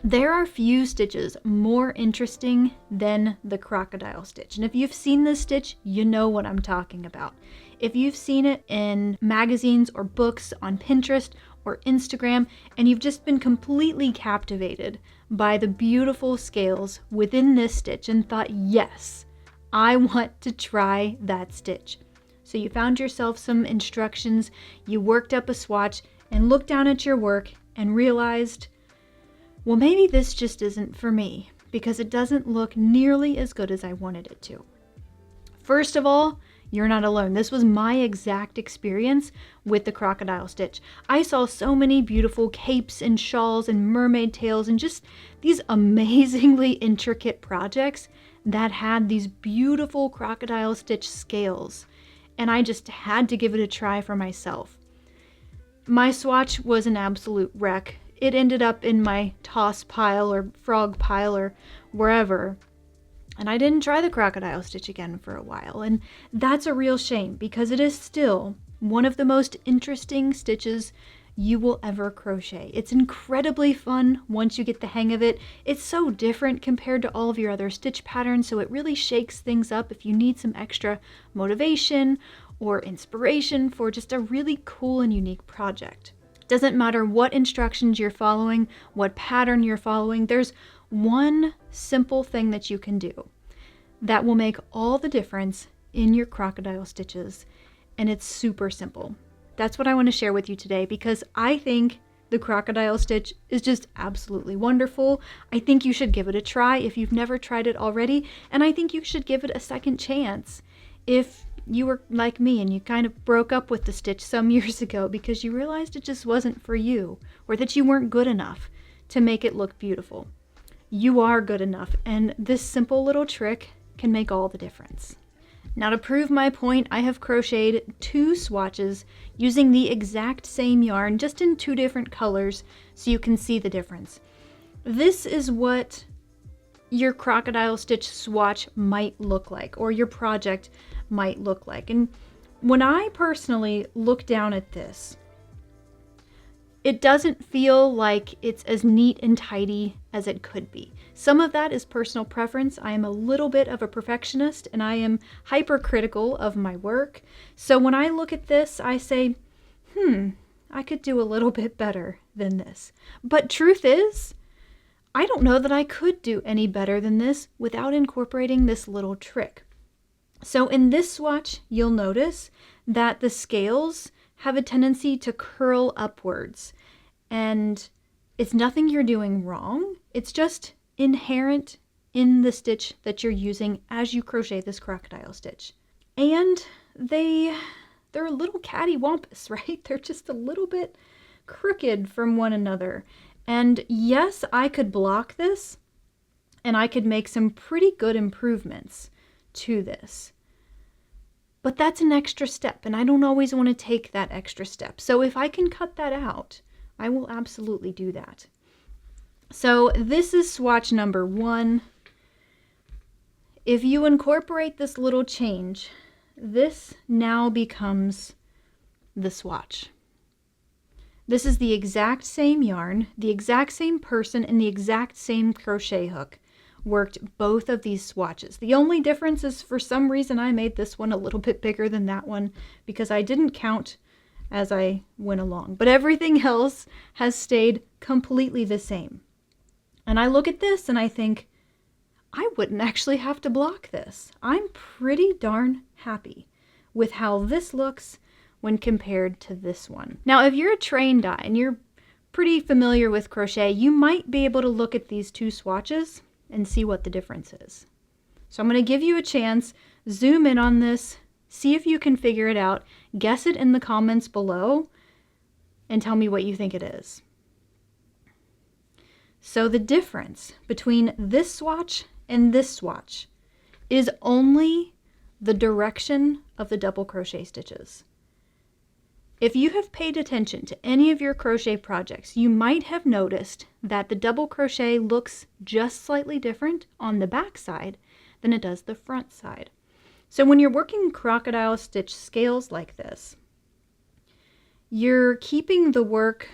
There are few stitches more interesting than the crocodile stitch. And if you've seen this stitch, you know what I'm talking about. If you've seen it in magazines or books on Pinterest or Instagram, and you've just been completely captivated by the beautiful scales within this stitch and thought, yes, I want to try that stitch. So you found yourself some instructions, you worked up a swatch and looked down at your work and realized, well, maybe this just isn't for me because it doesn't look nearly as good as I wanted it to. First of all, you're not alone. This was my exact experience with the crocodile stitch. I saw so many beautiful capes and shawls and mermaid tails and just these amazingly intricate projects that had these beautiful crocodile stitch scales. And I just had to give it a try for myself. My swatch was an absolute wreck. It ended up in my toss pile or frog pile or wherever. And I didn't try the crocodile stitch again for a while. And that's a real shame because it is still one of the most interesting stitches you will ever crochet. It's incredibly fun once you get the hang of it. It's so different compared to all of your other stitch patterns, so it really shakes things up if you need some extra motivation or inspiration for just a really cool and unique project. Doesn't matter what instructions you're following, what pattern you're following, there's one simple thing that you can do that will make all the difference in your crocodile stitches, and it's super simple. That's what I want to share with you today because I think the crocodile stitch is just absolutely wonderful. I think you should give it a try if you've never tried it already, and I think you should give it a second chance if you were like me and you kind of broke up with the stitch some years ago because you realized it just wasn't for you or that you weren't good enough to make it look beautiful. You are good enough, and this simple little trick can make all the difference. Now, to prove my point, I have crocheted 2 swatches using the exact same yarn, just in 2 different colors, so you can see the difference. This is what your crocodile stitch swatch might look like, or your project might look like. And when I personally look down at this, it doesn't feel like it's as neat and tidy as it could be. Some of that is personal preference. I am a little bit of a perfectionist and I am hypercritical of my work. So when I look at this, I say, I could do a little bit better than this. But truth is, I don't know that I could do any better than this without incorporating this little trick. So in this swatch, you'll notice that the scales have a tendency to curl upwards, and it's nothing you're doing wrong. It's just inherent in the stitch that you're using as you crochet this crocodile stitch. And they're a little cattywampus, right? They're just a little bit crooked from one another. And yes, I could block this and I could make some pretty good improvements to this. But that's an extra step, and I don't always want to take that extra step. So if I can cut that out, I will absolutely do that. So this is swatch number 1. If you incorporate this little change, this now becomes the swatch. This is the exact same yarn, the exact same person, and the exact same crochet hook worked both of these swatches. The only difference is for some reason I made this one a little bit bigger than that one because I didn't count as I went along. But everything else has stayed completely the same. And I look at this and I think, I wouldn't actually have to block this. I'm pretty darn happy with how this looks when compared to this one. Now, if you're a trained eye and you're pretty familiar with crochet, you might be able to look at these 2 swatches and see what the difference is. So I'm going to give you a chance, zoom in on this, see if you can figure it out, guess it in the comments below, and tell me what you think it is. So the difference between this swatch and this swatch is only the direction of the double crochet stitches. If you have paid attention to any of your crochet projects, you might have noticed that the double crochet looks just slightly different on the back side than it does the front side. So when you're working crocodile stitch scales like this, you're keeping the work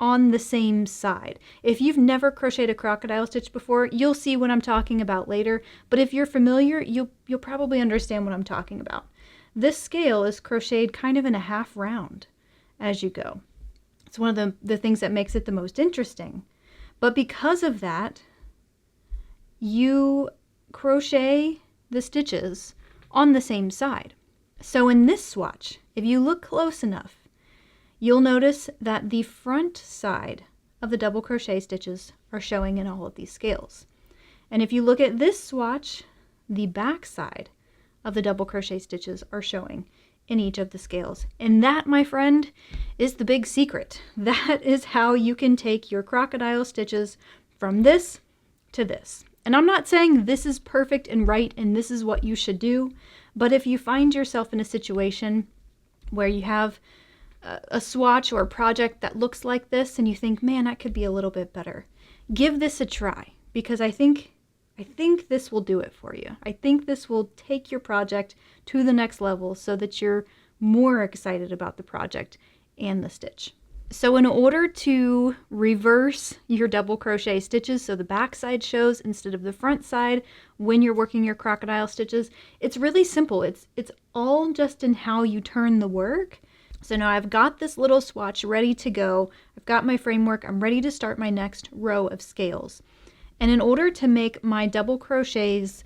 on the same side. If you've never crocheted a crocodile stitch before, you'll see what I'm talking about later, but if you're familiar, you'll probably understand what I'm talking about. This scale is crocheted kind of in a half round as you go. It's one of the things that makes it the most interesting. But because of that, you crochet the stitches on the same side. So in this swatch, if you look close enough, you'll notice that the front side of the double crochet stitches are showing in all of these scales. And if you look at this swatch, the back side of the double crochet stitches are showing in each of the scales. And that, my friend, is the big secret. That is how you can take your crocodile stitches from this to this. And I'm not saying this is perfect and right and this is what you should do, but if you find yourself in a situation where you have a swatch or a project that looks like this and you think, man, that could be a little bit better, give this a try, because I think this will do it for you. I think this will take your project to the next level so that you're more excited about the project and the stitch. So in order to reverse your double crochet stitches so the back side shows instead of the front side when you're working your crocodile stitches, it's really simple. It's all just in how you turn the work. So now I've got this little swatch ready to go. I've got my framework. I'm ready to start my next row of scales. And in order to make my double crochets,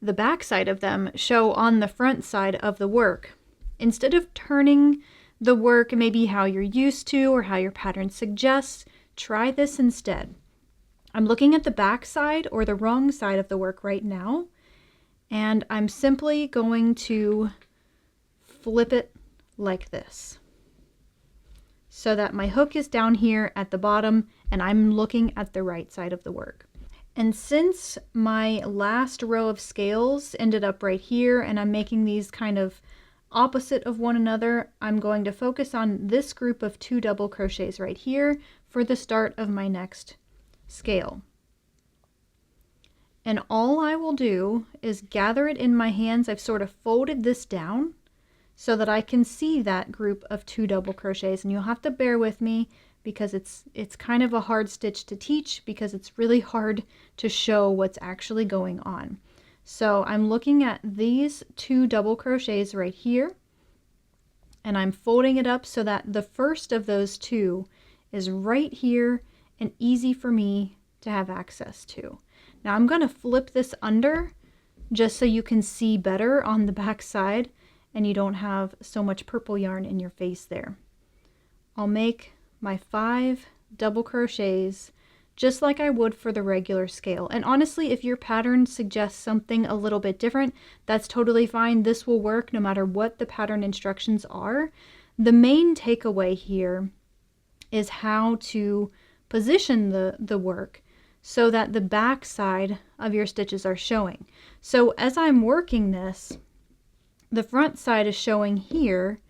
the back side of them, show on the front side of the work, instead of turning the work maybe how you're used to or how your pattern suggests, try this instead. I'm looking at the back side or the wrong side of the work right now, and I'm simply going to flip it like this so that my hook is down here at the bottom and I'm looking at the right side of the work. And since my last row of scales ended up right here and I'm making these kind of opposite of one another, I'm going to focus on this group of 2 double crochets right here for the start of my next scale. And all I will do is gather it in my hands. I've sort of folded this down so that I can see that group of 2 double crochets, and you'll have to bear with me because it's kind of a hard stitch to teach because it's really hard to show what's actually going on. So I'm looking at these 2 double crochets right here, and I'm folding it up so that the first of those 2 is right here and easy for me to have access to. Now I'm going to flip this under just so you can see better on the back side and you don't have so much purple yarn in your face there. I'll make my 5 double crochets just like I would for the regular scale. And honestly, if your pattern suggests something a little bit different, that's totally fine. This will work no matter what the pattern instructions are. The main takeaway here is how to position the work so that the back side of your stitches are showing. So as I'm working this, the front side is showing here,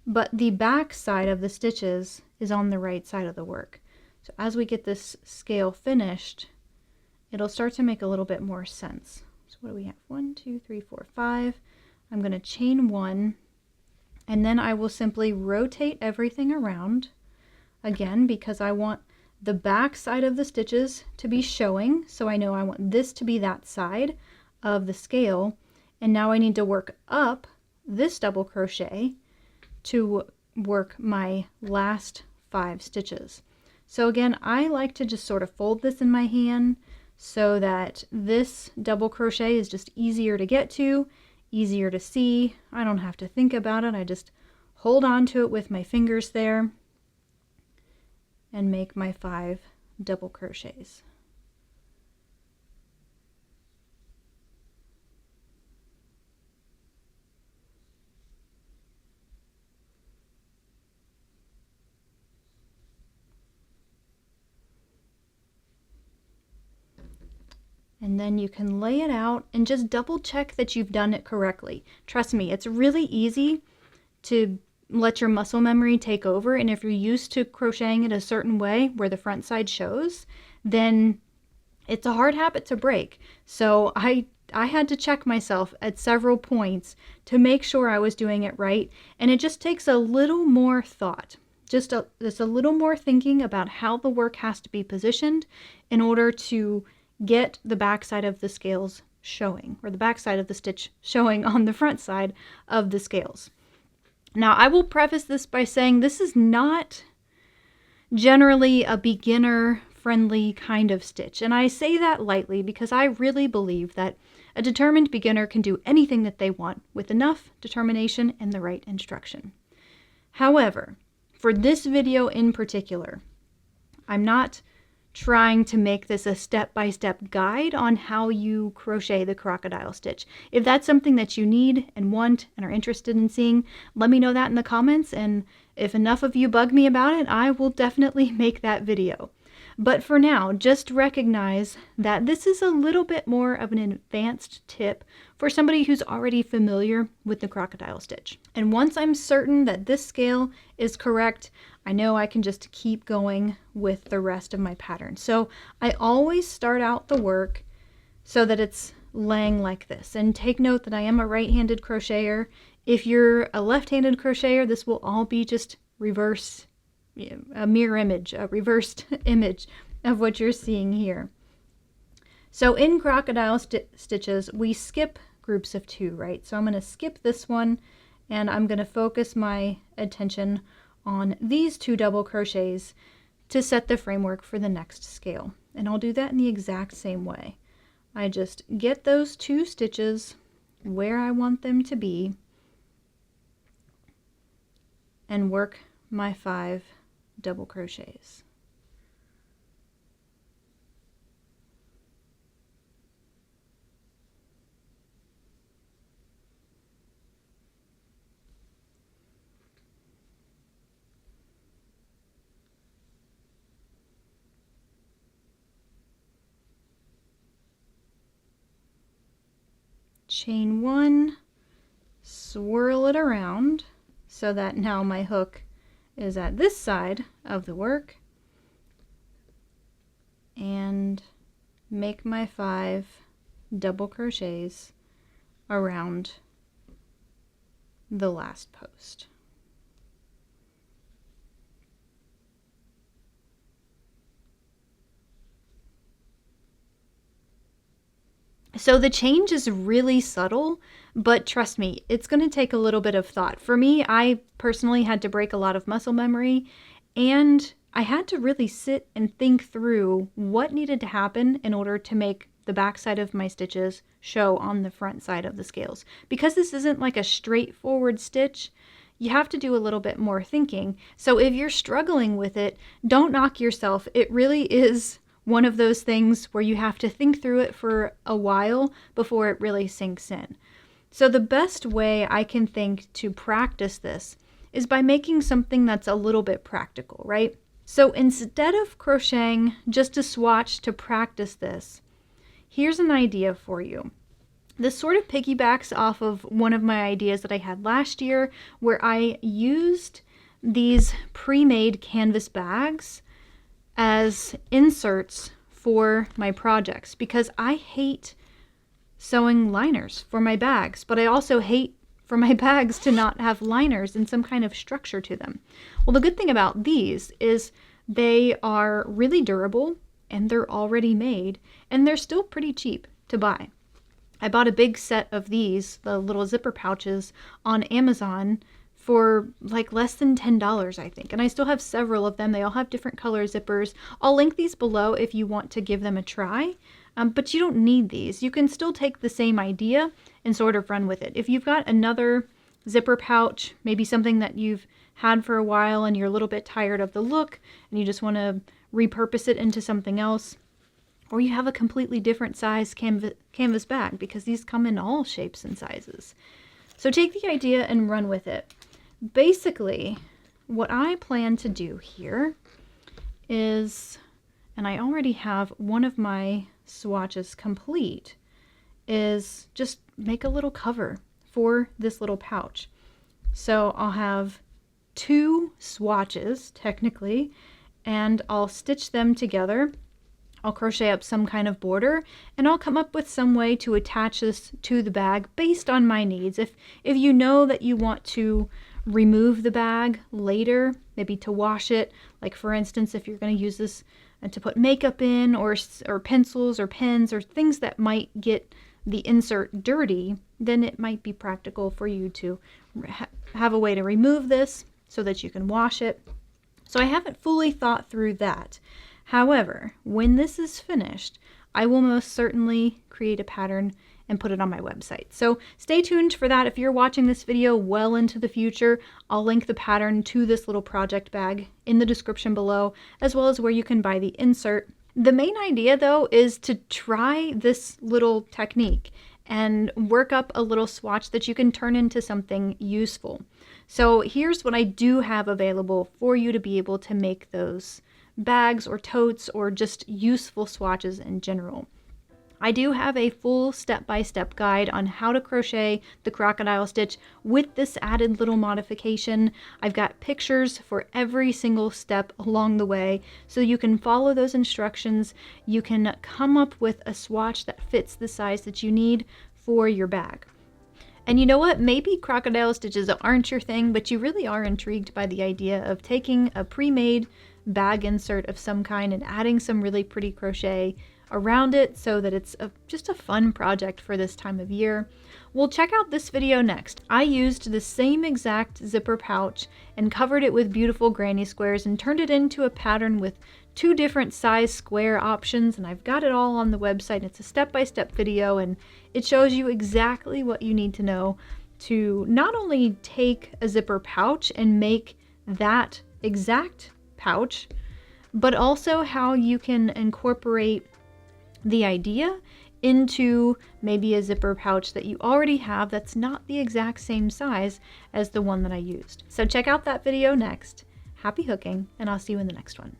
but the back side of the stitches is on the right side of the work. So as we get this scale finished, it'll start to make a little bit more sense. So what do we have? 1, 2, 3, 4, 5. I'm going to chain 1, and then I will simply rotate everything around again because I want the back side of the stitches to be showing. So I know I want this to be that side of the scale. And now I need to work up this double crochet to work my last 5 stitches. So again, I like to just sort of fold this in my hand so that this double crochet is just easier to get to, easier to see. I don't have to think about it. I just hold on to it with my fingers there and make my 5 double crochets. And then you can lay it out and just double check that you've done it correctly. Trust me, it's really easy to let your muscle memory take over. And if you're used to crocheting it a certain way where the front side shows, then it's a hard habit to break. So I had to check myself at several points to make sure I was doing it right. And it just takes a little more thought. Just a little more thinking about how the work has to be positioned in order to get the back side of the scales showing, or the back side of the stitch showing on the front side of the scales. Now, I will preface this by saying this is not generally a beginner-friendly kind of stitch, and I say that lightly because I really believe that a determined beginner can do anything that they want with enough determination and the right instruction. However, for this video in particular, I'm not trying to make this a step-by-step guide on how you crochet the crocodile stitch. If that's something that you need and want and are interested in seeing, let me know that in the comments, and if enough of you bug me about it, I will definitely make that video. But for now, just recognize that this is a little bit more of an advanced tip for somebody who's already familiar with the crocodile stitch. And once I'm certain that this scale is correct, I know I can just keep going with the rest of my pattern. So I always start out the work so that it's laying like this. And take note that I am a right-handed crocheter. If you're a left-handed crocheter, this will all be just reverse, a mirror image, a reversed image of what you're seeing here. So in crocodile stitches, we skip groups of 2, right? So I'm going to skip this one, and I'm going to focus my attention on these 2 double crochets to set the framework for the next scale. And I'll do that in the exact same way. I just get those 2 stitches where I want them to be and work my 5 double crochets. Chain 1, swirl it around so that now my hook is at this side of the work, and make my 5 double crochets around the last post. So the change is really subtle, but trust me, it's going to take a little bit of thought. For me, I personally had to break a lot of muscle memory, and I had to really sit and think through what needed to happen in order to make the back side of my stitches show on the front side of the scales. Because this isn't like a straightforward stitch, you have to do a little bit more thinking. So if you're struggling with it, don't knock yourself. It really is one of those things where you have to think through it for a while before it really sinks in. So the best way I can think to practice this is by making something that's a little bit practical, right? So instead of crocheting just a swatch to practice this, here's an idea for you. This sort of piggybacks off of one of my ideas that I had last year, where I used these pre-made canvas bags as inserts for my projects, because I hate sewing liners for my bags, but I also hate for my bags to not have liners and some kind of structure to them. Well, the good thing about these is they are really durable, and they're already made, and they're still pretty cheap to buy. I bought a big set of these, the little zipper pouches, on Amazon for like less than $10, I think. And I still have several of them. They all have different color zippers. I'll link these below if you want to give them a try. But you don't need these. You can still take the same idea and sort of run with it. If you've got another zipper pouch, maybe something that you've had for a while and you're a little bit tired of the look and you just want to repurpose it into something else, or you have a completely different size canvas bag, because these come in all shapes and sizes. So take the idea and run with it. Basically, what I plan to do here is, and I already have one of my swatches complete, is just make a little cover for this little pouch. So I'll have 2 swatches technically, and I'll stitch them together. I'll crochet up some kind of border, and I'll come up with some way to attach this to the bag based on my needs. If you know that you want to remove the bag later, maybe to wash it. Like for instance, if you're going to use this to put makeup in, or pencils or pens or things that might get the insert dirty, then it might be practical for you to have a way to remove this so that you can wash it. So I haven't fully thought through that. However, when this is finished, I will most certainly create a pattern and put it on my website. So stay tuned for that. If you're watching this video well into the future, I'll link the pattern to this little project bag in the description below, as well as where you can buy the insert. The main idea though is to try this little technique and work up a little swatch that you can turn into something useful. So here's what I do have available for you to be able to make those bags or totes or just useful swatches in general. I do have a full step-by-step guide on how to crochet the crocodile stitch with this added little modification. I've got pictures for every single step along the way, so you can follow those instructions. You can come up with a swatch that fits the size that you need for your bag. And you know what? Maybe crocodile stitches aren't your thing, but you really are intrigued by the idea of taking a pre-made bag insert of some kind and adding some really pretty crochet around it so that it's just a fun project for this time of year. Well, check out this video next. I used the same exact zipper pouch and covered it with beautiful granny squares and turned it into a pattern with 2 different size square options, and I've got it all on the website. It's a step-by-step video, and it shows you exactly what you need to know to not only take a zipper pouch and make that exact pouch, but also how you can incorporate the idea into maybe a zipper pouch that you already have that's not the exact same size as the one that I used. So check out that video next. Happy hooking, and I'll see you in the next one.